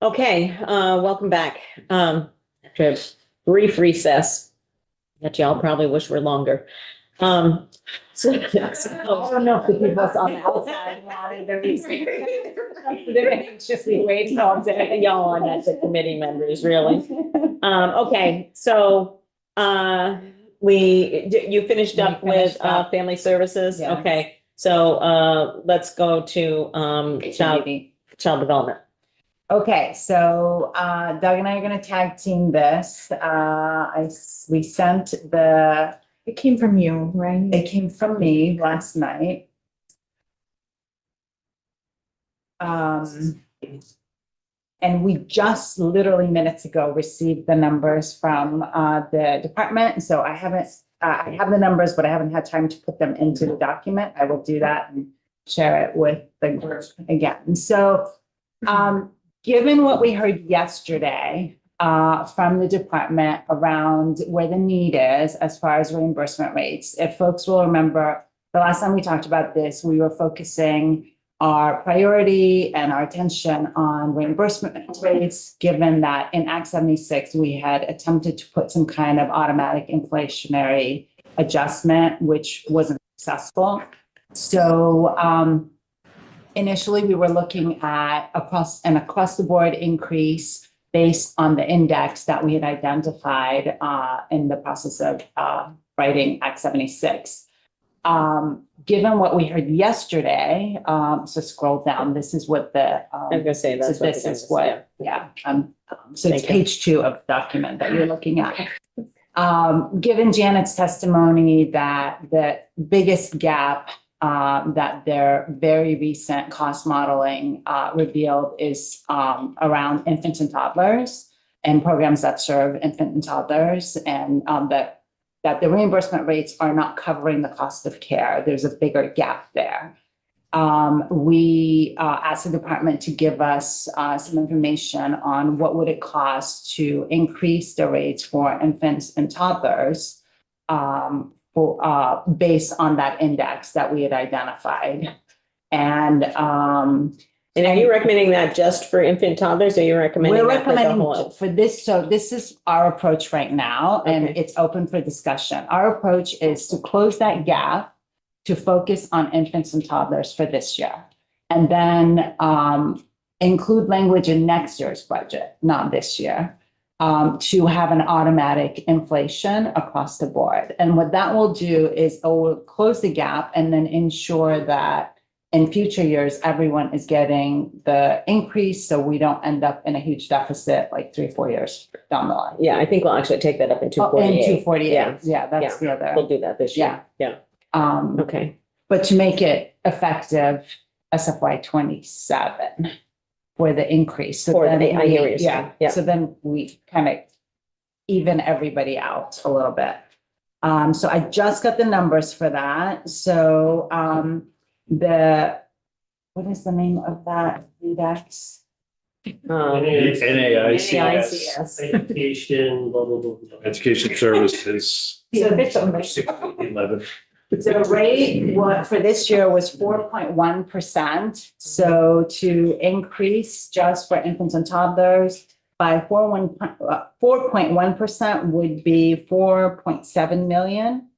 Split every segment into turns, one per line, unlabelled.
Okay, welcome back. After a brief recess that y'all probably wish were longer. So,
I don't know if the people on the outside wanted to be.
they're anxiously waiting all day, y'all on that, the committee members, really. Okay, so, you finished
We
up with,
finished up.
family services?
Yes.
Okay, so, let's go to, child development.
Okay, so Doug and I are gonna tag team this. We sent
It came from you, right?
it came from me last night. And we just literally minutes ago received the numbers from the department. So I have the numbers, but I haven't had time to put them into the document. I will do that and share it with the group again. So given what we heard yesterday from the department around where the need is as far as reimbursement rates, if folks will remember, the last time we talked about this, we were focusing our priority and our attention on reimbursement rates, given that in Act 76, we had attempted to put some kind of automatic inflationary adjustment, which wasn't successful. So initially, we were looking at across the board increase based on the index that we had identified in the process of writing Act 76. Given what we heard yesterday, so scroll down, this is what the,
I was gonna say, that's
so
what
this
the
is
thing is,
what, yeah. So it's
Thank you.
page 2 of the document that you're looking at. Given Janet's testimony that the biggest gap that their very recent cost modeling revealed is around infants and toddlers and programs that serve infant and toddlers, and that the reimbursement rates are not covering the cost of care. There's a bigger gap there. We asked the department to give us some information on what would it cost to increase the rates for infants and toddlers based on that index that we had identified. And
And are you recommending that just for infant toddlers, or are you recommending
we're
that for the
recommending
whole?
for this, so this is our approach right now, and
Okay.
it's open for discussion. Our approach is to close that gap, to focus on infants and toddlers for this year. And then include language in next year's budget, not this year, to have an automatic inflation across the board. And what that will do is it will close the gap and then ensure that in future years, everyone is getting the increase, so we don't end up in a huge deficit like 3 or 4 years down the line.
Yeah, I think we'll actually take that up in
In
248.
248, yeah, that's the
We'll
other.
do that this year. Yeah. Okay.
But to make it effective SFY 27 for the increase. So
For
then
the- I hear what you're
we-
saying. Yeah.
So then we kind of even everybody out a little bit. So I just got the numbers for that. So what is the name of that index?
NAICS.
NAICS, education, blah, blah, blah, blah.
Education services,
So this-
11.
The rate for this year was 4.1%. So to increase just for infants and toddlers by 4.1% would be 4.7 million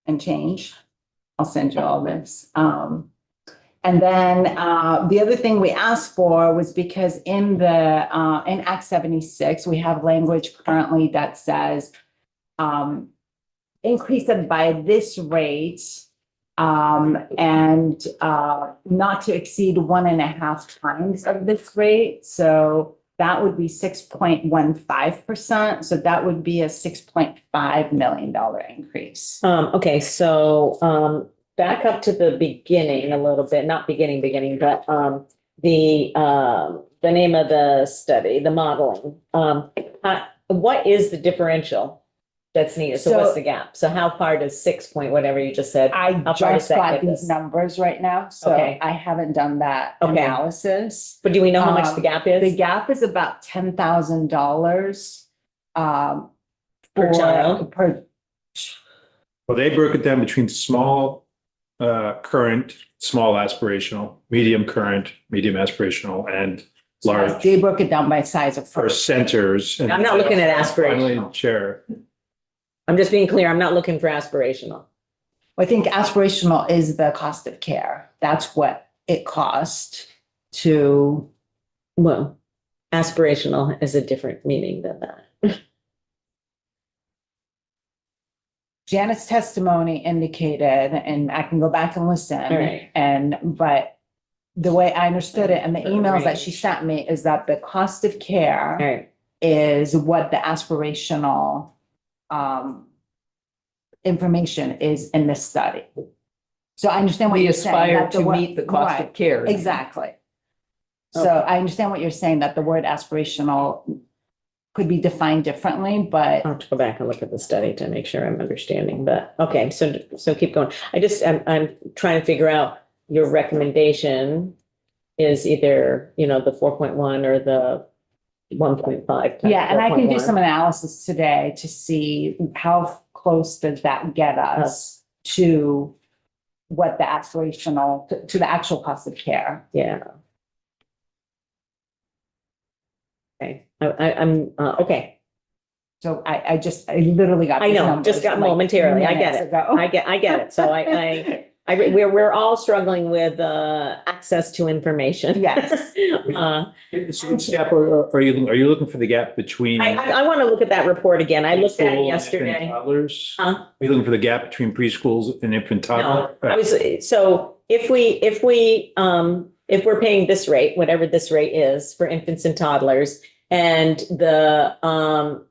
and change. I'll send you all this. And then the other thing we asked for was because in Act 76, we have language currently that says increase it by this rate and not to exceed 1.5 times of this rate. So that would be 6.15%. So that would be a $6.5 million increase.
Okay, so back up to the beginning a little bit, not beginning, but the name of the study, the modeling. What is the differential that's needed? So what's
So-
the gap? So how far does 6 point whatever you just said?
I
How far does
just
that
got
get
these
us?
numbers right now, so
Okay.
I haven't done that
Okay.
analysis.
But do we know how much the gap is?
The gap is about $10,000
Per child?
Per,
Well, they broke it down between small current, small aspirational, medium current, medium aspirational, and large
They broke it down by size of
for
first.
centers. and
I'm not looking at aspirational.
Finally, chair.
I'm just being clear, I'm not looking for aspirational.
I think aspirational is the cost of care. That's what it cost to,
Well, aspirational is a different meaning than that.
Janet's testimony indicated, and I can go back and listen.
All right.
But the way I understood it and the emails that she sent me is that the cost of
All
care
right,
is what the aspirational information is in this study. So I understand what
We
you're saying.
aspire
that the
to
word-
meet the cost
Right,
of care.
exactly. So I understand what you're saying, that the word aspirational could be defined differently, but
I'll have to go back and look at the study to make sure I'm understanding, but, okay, so keep going. I'm trying to figure out your recommendation is either, the 4.1 or the 1.5.
yeah, and I can do
4.1.
some analysis today to see how close does that get us to what the aspirational, to the actual cost of care.
Yeah. Okay, okay,
So I literally got.
I
these
know,
numbers
just got
like
momentarily, I get
minutes
it.
ago.
I get it. So we're all struggling with access to information.
Yes.
So which gap are you looking for the gap between?
I want to look at that report again. I looked at
preschool
it
and
yesterday.
infant Toddlers?
Huh?
Are you looking for the gap between preschools and infant
No,
toddler?
so if we're paying this rate, whatever this rate is for infants and toddlers, and the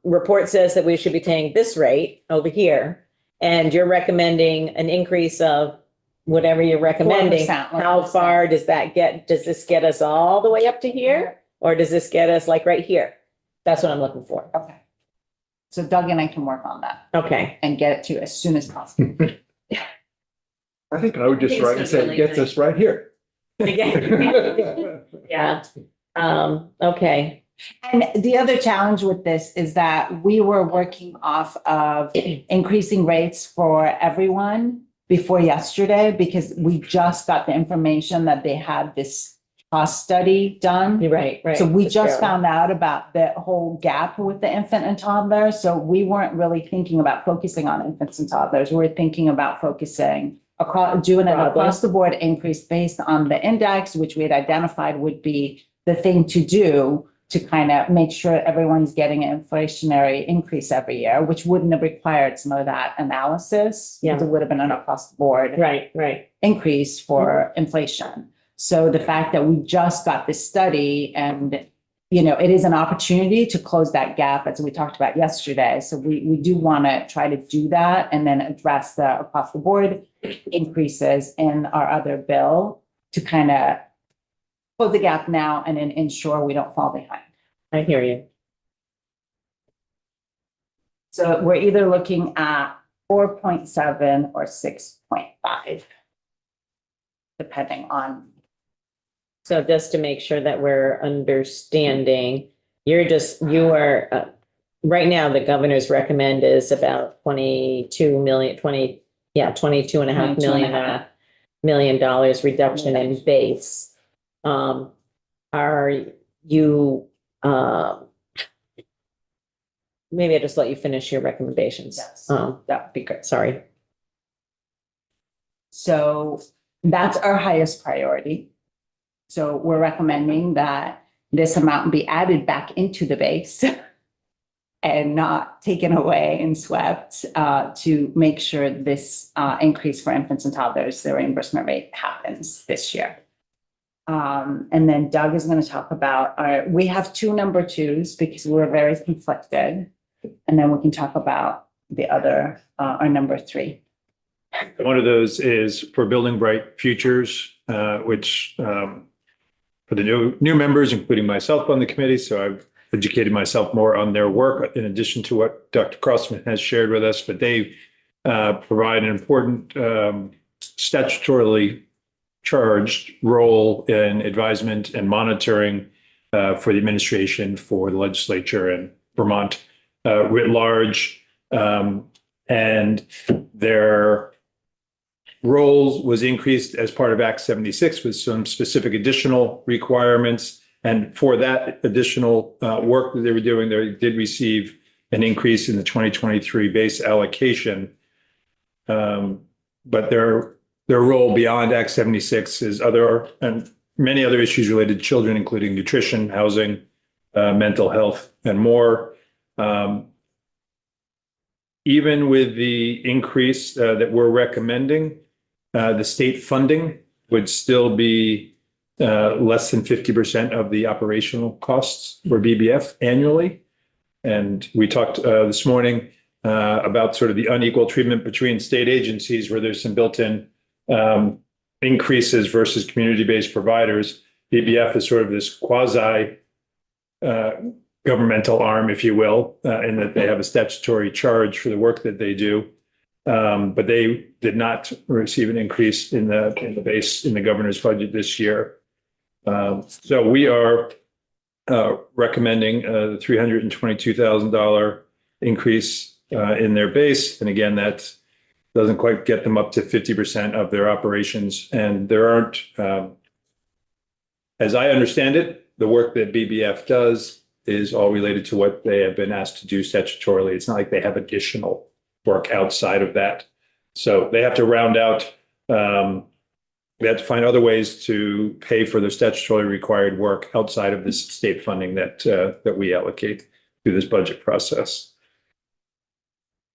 report says that we should be paying this rate over here, and you're recommending an increase of whatever you're recommending,
4%,
how far does this get us all the way up to here? Or does this get us like right here? That's what I'm looking for.
Okay. So Doug and I can work on that
Okay.
and get it to you as soon as possible.
I think I would just
I think
write and
it's gonna
say,
be
it gets us right here.
Yeah. Okay.
And the other challenge with this is that we were working off of increasing rates for everyone before yesterday, because we just got the information that they had this cost study done.
You're right.
So we
That's
just
fair.
found out about the whole gap with the infant and toddler. So we weren't really thinking about focusing on infants and toddlers. We were thinking about focusing doing an
Broadly.
across the board increase based on the index, which we had identified would be the thing to do to kind of make sure everyone's getting an inflationary increase every year, which wouldn't have required some of that analysis.
Yeah.
It would have been an across the board
Right.
increase for inflation. So the fact that we just got this study and, it is an opportunity to close that gap, as we talked about yesterday. So we do want to try to do that and then address the across the board increases in our other bill to kind of close the gap now and then ensure we don't fall behind.
I hear you.
So we're either looking at 4.7 or 6.5, depending on.
So just to make sure that we're understanding, right now, the governor's recommend is about 22 million, 22 and a half million dollars reduction in base. Are you, maybe I'll just let you finish your recommendations.
Yes.
That would be great. Sorry.
So that's our highest priority. So we're recommending that this amount be added back into the base and not taken away and swept to make sure this increase for infants and toddlers, the reimbursement rate happens this year. And then Doug is going to talk about we have two number twos because we're very conflicted. And then we can talk about the other, our number three.
One of those is for Building Bright Futures, which for the new members, including myself on the committee. So I've educated myself more on their work in addition to what Dr. Crossman has shared with us, but they provide an important statutorily charged role in advisement and monitoring for the administration, for the legislature and Vermont writ large. And their roles was increased as part of Act 76 with some specific additional requirements And for that additional work that they were doing, they did receive an increase in the 2023 base allocation. But their role beyond Act 76 is other and many other issues related to children, including nutrition, housing, mental health, and more. Even with the increase that we're recommending, the state funding would still be less than 50% of the operational costs for BBF annually. And we talked this morning about sort of the unequal treatment between state agencies where there's some built-in increases versus community-based providers. BBF is sort of this quasi governmental arm, if you will, in that they have a statutory charge for the work that they do. But they did not receive an increase in the base in the governor's budget this year. So we are recommending a $322,000 increase in their base. And again, that doesn't quite get them up to 50% of their operations. And there aren't, as I understand it, the work that BBF does is all related to what they have been asked to do statutorily. It's not like they have additional work outside of that. So they have to round out, they have to find other ways to pay for their statutorily required work outside of this state funding that we allocate through this budget process.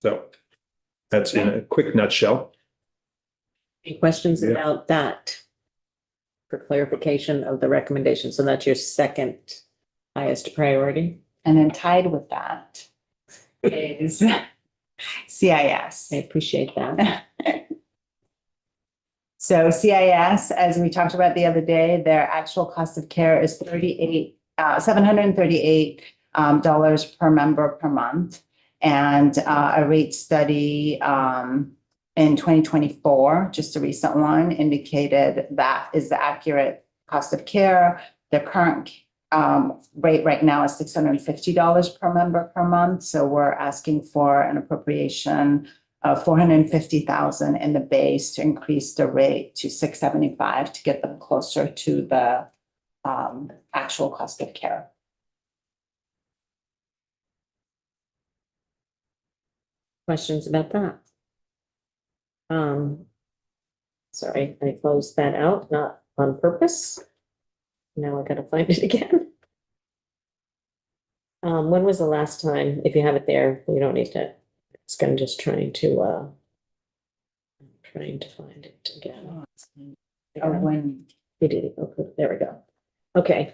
So that's in a quick nutshell.
Any questions
Yeah.
about that? For clarification of the recommendation, so that's your second highest priority?
And then tied with that is CIS.
I appreciate that.
So CIS, as we talked about the other day, their actual cost of care is $738 dollars per member per month. And a rate study in 2024, just a recent one, indicated that is the accurate cost of care. The current rate right now is $650 per member per month. So we're asking for an appropriation of $450,000 in the base to increase the rate to $675 to get them closer to the actual cost of care.
Questions about that? Sorry, I closed that out, not on purpose. Now I gotta find it again. When was the last time, if you have it there, you don't need to, it's gonna just trying to find it again.
When
You did it, okay, there we go. Okay.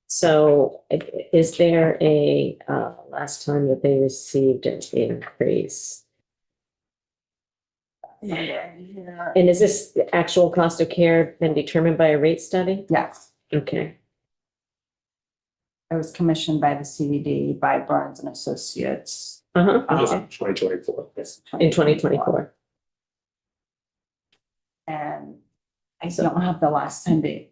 So is there a, last time that they received an increase? And is this the actual cost of care been determined by a rate study?
yes,
Okay,
it was commissioned by the CVD by Burns and Associates.
okay,
2024.
in 2024.
And I don't have the last time they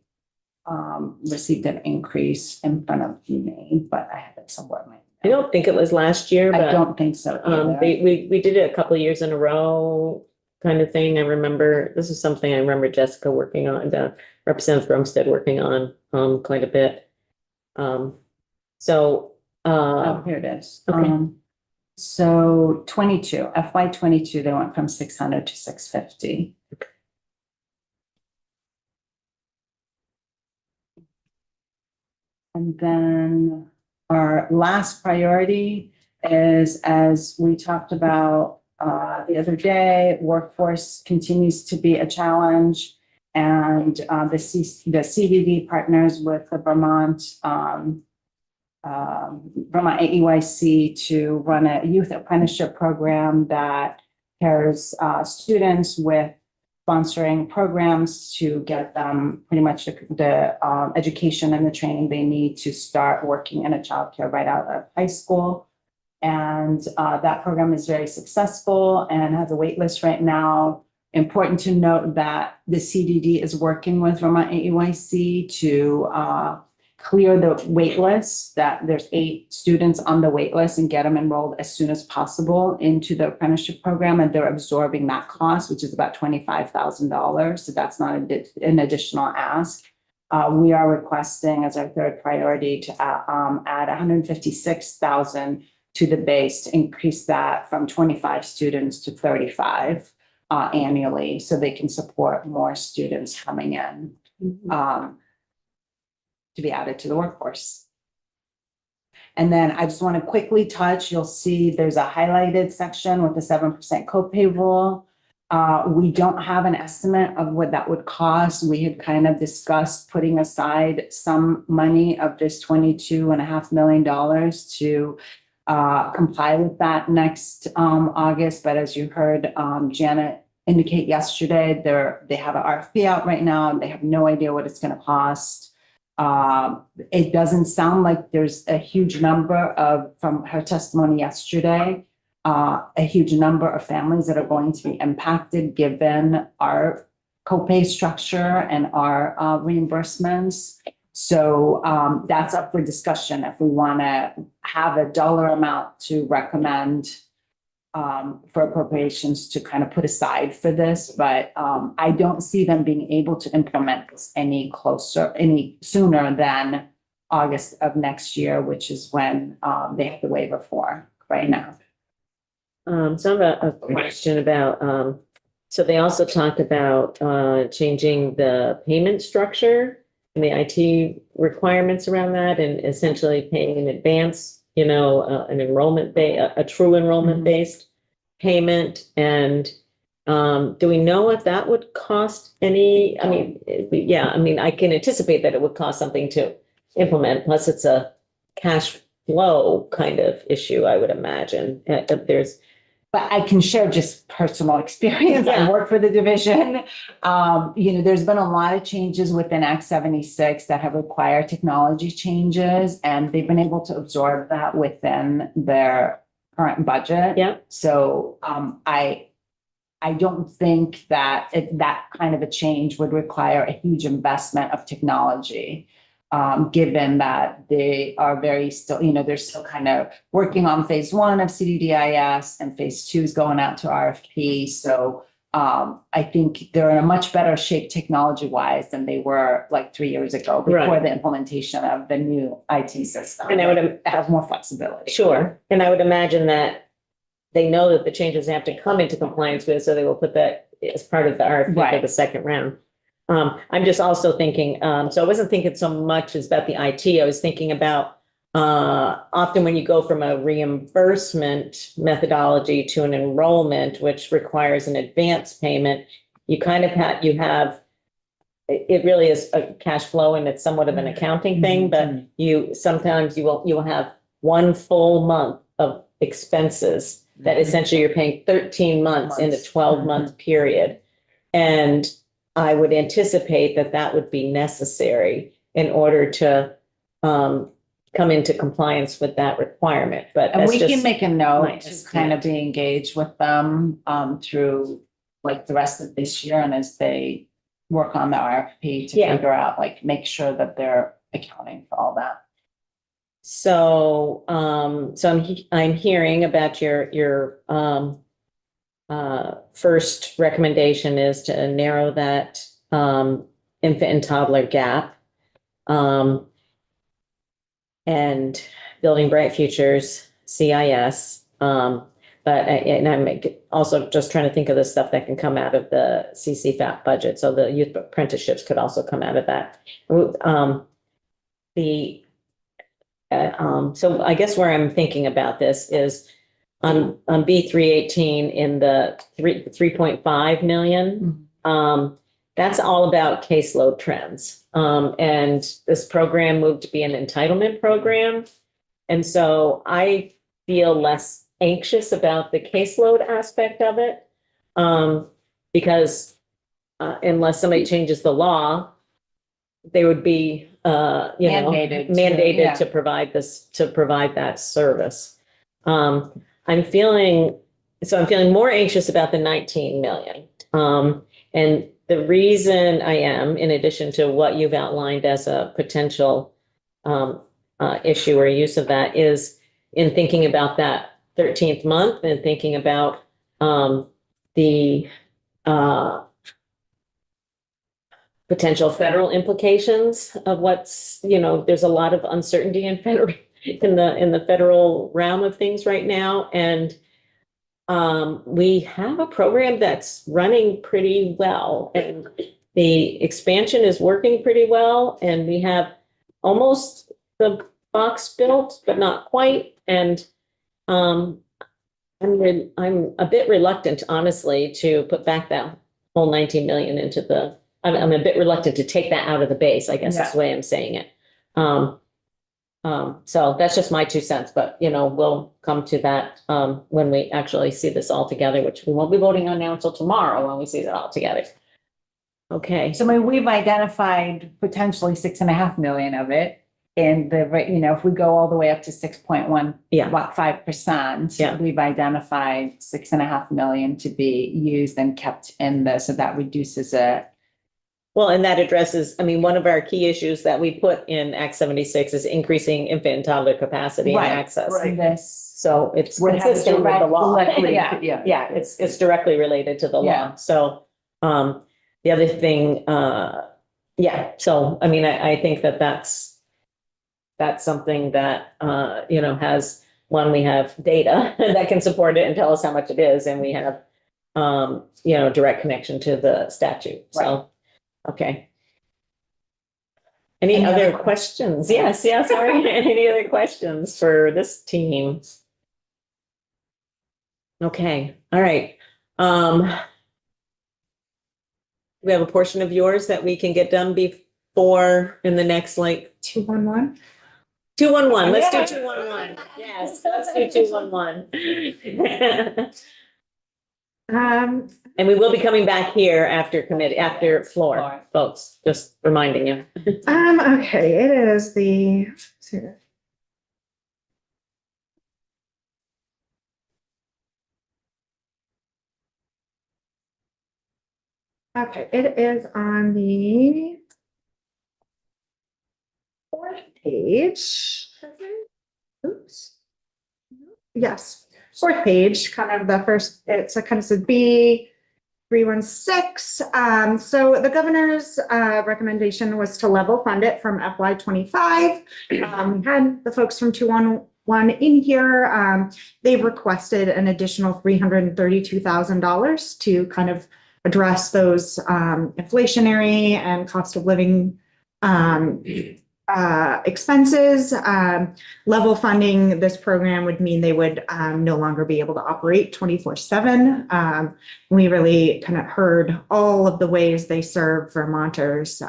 received an increase in front of me, but I have it somewhere in my.
I don't think it was last year,
I
but
don't think so either.
we did it a couple of years in a row kind of thing. I remember, this is something I remember Jessica working on, Representative Brumstead working on quite a bit. So
Here it is.
Okay.
So 22, FY 22, they went from 600 to 650. And then our last priority is, as we talked about the other day, workforce continues to be a challenge. And the CVD partners with the Vermont AEYC to run a youth apprenticeship program that pairs students with sponsoring programs to get them pretty much the education and the training they need to start working in a childcare right out of high school. And that program is very successful and has a wait list right now. Important to note that the CDD is working with Vermont AEYC to clear the wait list, that there's 8 students on the wait list, and get them enrolled as soon as possible into the apprenticeship program. And they're absorbing that cost, which is about $25,000. So that's not an additional ask. We are requesting as our third priority to add 156,000 to the base, to increase that from 25 students to 35 annually, so they can support more students coming in to be added to the workforce. And then I just want to quickly touch, you'll see there's a highlighted section with the 7% copay rule. We don't have an estimate of what that would cost. We had kind of discussed putting aside some money of this $22.5 million to comply with that next August. But as you heard Janet indicate yesterday, they have an RFP out right now, and they have no idea what it's going to cost. It doesn't sound like there's a huge number from her testimony yesterday, a huge number of families that are going to be impacted given our copay structure and our reimbursements. So that's up for discussion if we want to have a dollar amount to recommend for appropriations to kind of put aside for this. But I don't see them being able to implement this any sooner than August of next year, which is when they have the waiver for right now.
So I have a question about, so they also talked about changing the payment structure and the IT requirements around that, and essentially paying in advance, an a true enrollment based payment. And do we know if that would cost any? I mean, I can anticipate that it would cost something to implement, plus it's a cash flow kind of issue, I would imagine.
But I can share just personal experience.
Yeah.
I work for the division. There's been a lot of changes within Act 76 that have required technology changes, and they've been able to absorb that within their current budget.
Yeah.
So I don't think that that kind of a change would require a huge investment of technology. Given that they are they're still kind of working on phase 1 of CDDIS, and phase 2 is going out to RFP. So I think they're in a much better shape technology wise than they were like 3 years ago before
Right.
the implementation of the new IT system.
And I would
have more flexibility.
Sure. And I would imagine that they know that the changes have to come into compliance with, so they will put that as part of the RFP for
Right.
the second round. I'm just also thinking, so I wasn't thinking so much as about the IT. I was thinking about often when you go from a reimbursement methodology to an enrollment, which requires an advance payment, you kind of it really is a cash flow, and it's somewhat of an accounting thing, but sometimes you will have one full month of expenses that essentially you're paying 13 months in a 12-month period. And I would anticipate that would be necessary in order to come into compliance with that requirement. But
And
that's
we can
just
make a
my
note to kind of
estimate.
be engaged with them through like the rest of this year, and as they work on the RFP to
Yeah.
figure out, like, make sure that they're accounting for all that.
So, I'm hearing about your first recommendation is to narrow that infant and toddler gap. And building bright futures, CIS. And I'm also just trying to think of the stuff that can come out of the CCFAP budget. So the youth apprenticeships could also come out of that. So I guess where I'm thinking about this is on B318 in the 3.5 million. That's all about caseload trends. And this program moved to be an entitlement program. And so I feel less anxious about the caseload aspect of it. Because unless somebody changes the law, they would be, mandated to provide that service. I'm feeling more anxious about the 19 million. And the reason I am, in addition to what you've outlined as a potential issue or use of that, is in thinking about that 13th month and thinking about the potential federal implications of what's, there's a lot of uncertainty in federal, in the federal realm of things right now. And we have a program that's running pretty well, and the expansion is working pretty well, and we have almost the box built, but not quite. And I'm a bit reluctant, honestly, to put back that whole 19 million into the, I'm a bit reluctant to take that out of the base, I guess that's the way I'm saying it. So that's just my 2 cents, but we'll come to that when we actually see this all together, which we won't be voting on now until tomorrow when we see it all together. Okay.
So I mean, we've identified potentially 6.5 million of it. And if we go all the way up to 6.1,
Yeah.
about 5%,
Yeah.
we've identified 6.5 million to be used and kept in so that reduces it.
Well, and that addresses, one of our key issues that we put in Act 76 is increasing infant and toddler capacity and
Right,
access.
This
So it's
would have
consistent with the law.
directly-
Yeah, yeah, it's directly related to the law.
Yeah.
So, the other thing, so, I think that's something that, we have data that can support it and tell us how much it is, and we have, direct connection to the statute, so, okay. Any
Any
other
other
questions? Yes, sorry, any other questions for this team? Okay, all right. We have a portion of yours that we can get done before in the next,
211.
211, let's do 211. Yes, let's do 211. And we will be coming back here after floor votes, just reminding you.
Okay, it is the. Okay, it is on the 4th page. Oops. Yes, 4th page, kind of the first, it's a kind of says B 316. So the governor's recommendation was to level fund it from FY 25. We had the folks from 211 in here. They requested an additional $332,000 to kind of address those inflationary and cost of living expenses. Level funding this program would mean they would no longer be able to operate 24/7. We really kind of heard all of the ways they serve Vermonters.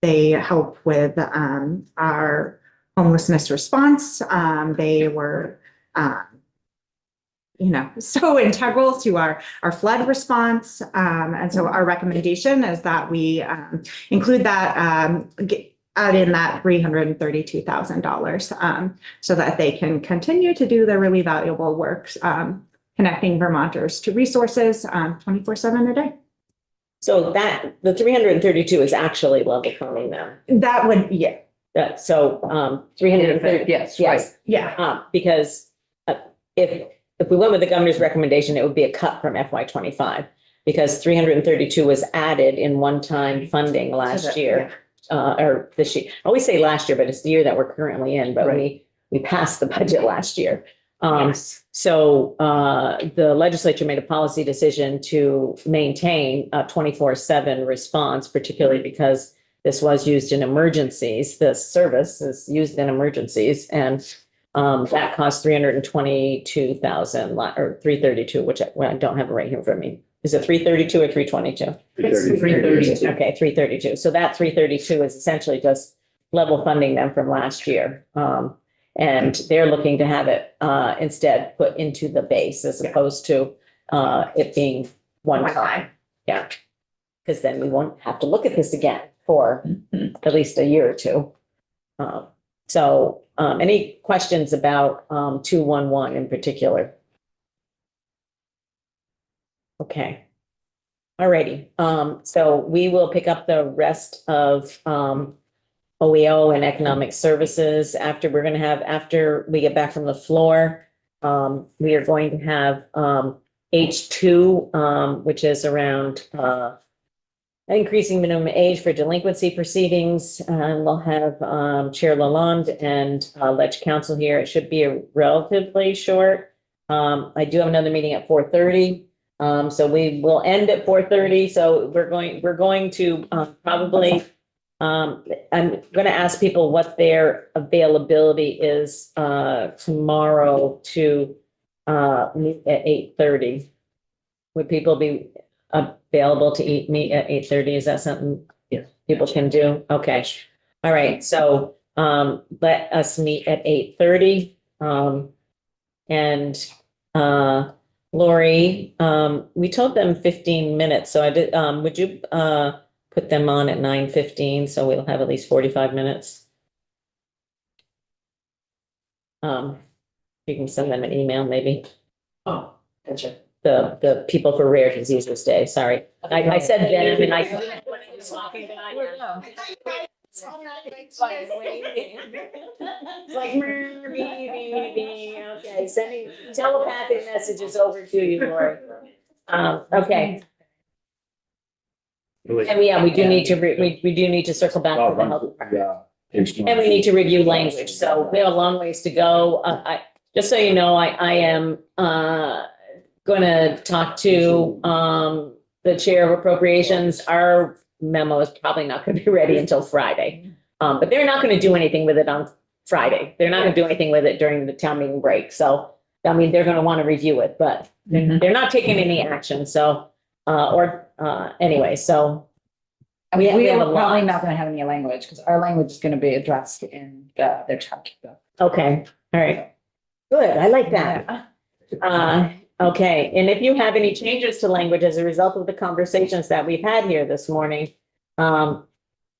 They help with our homelessness response. They were so integral to our flood response. And so our recommendation is that we include that, add in that $332,000 so that they can continue to do their really valuable work, connecting Vermonters to resources 24/7 a day.
So the 332 is actually level funding them.
That would, yeah.
330.
Yes,
Yes.
Yeah.
Because if we went with the governor's recommendation, it would be a cut from FY 25, because 332 was added in one-time funding last year. Or this year. I always say last year, but it's the year that we're currently in, but we passed the budget last year. So the legislature made a policy decision to maintain a 24/7 response, particularly because this was used in emergencies. The service is used in emergencies, and that cost 322,000 or 332, which I don't have it right here for me. Is it 332 or 322?
332.
Okay, 332. So that 332 is essentially just level funding them from last year. And they're looking to have it instead put into the base as opposed to it being one time. Yeah. Because then we won't have to look at this again for at least a year or two. So any questions about 211 in particular? Okay. All righty. So we will pick up the rest of OEO and economic services after we get back from the floor. We are going to have H2, which is around increasing minimum age for delinquency proceedings. We'll have Chair Lalonde and Ledge Council here. It should be a relatively short. I do have another meeting at 4:30. So we will end at 4:30. So we're going to probably, I'm going to ask people what their availability is tomorrow to meet at 8:30. Would people be available to meet at 8:30? Is that something people can do? Okay. All right. So let us meet at 8:30. And Lori, we told them 15 minutes. So I did, would you put them on at 9:15? So we'll have at least 45 minutes. You can send them an email, maybe.
Oh, gotcha.
The people for Rare Diseases Day, sorry. I said them and I. It's like, okay, sending telepathic messages over to you, Lori. Okay, and we do need to, we do need to circle back to the health department. And we need to review language, so we have a long ways to go. Just so you know, I am, gonna talk to, the chair of appropriations. Our memo is probably not gonna be ready until Friday. But they're not gonna do anything with it on Friday. They're not gonna do anything with it during the town meeting break, so, I mean, they're gonna wanna review it, but they're not taking any action, so, anyway, so.
We
we have a
are probably
lot.
not gonna have any language, because our language is gonna be addressed in their chat.
Okay, all right. Good, I like that. Okay, and if you have any changes to language as a result of the conversations that we've had here this morning, that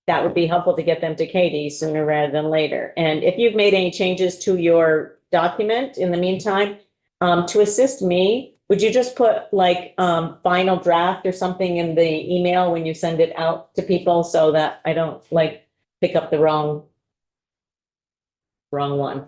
would be helpful to get them to Katie sooner rather than later. And if you've made any changes to your document in the meantime, to assist me, would you just put like, final draft or something in the email when you send it out to people so that I don't like pick up the wrong one?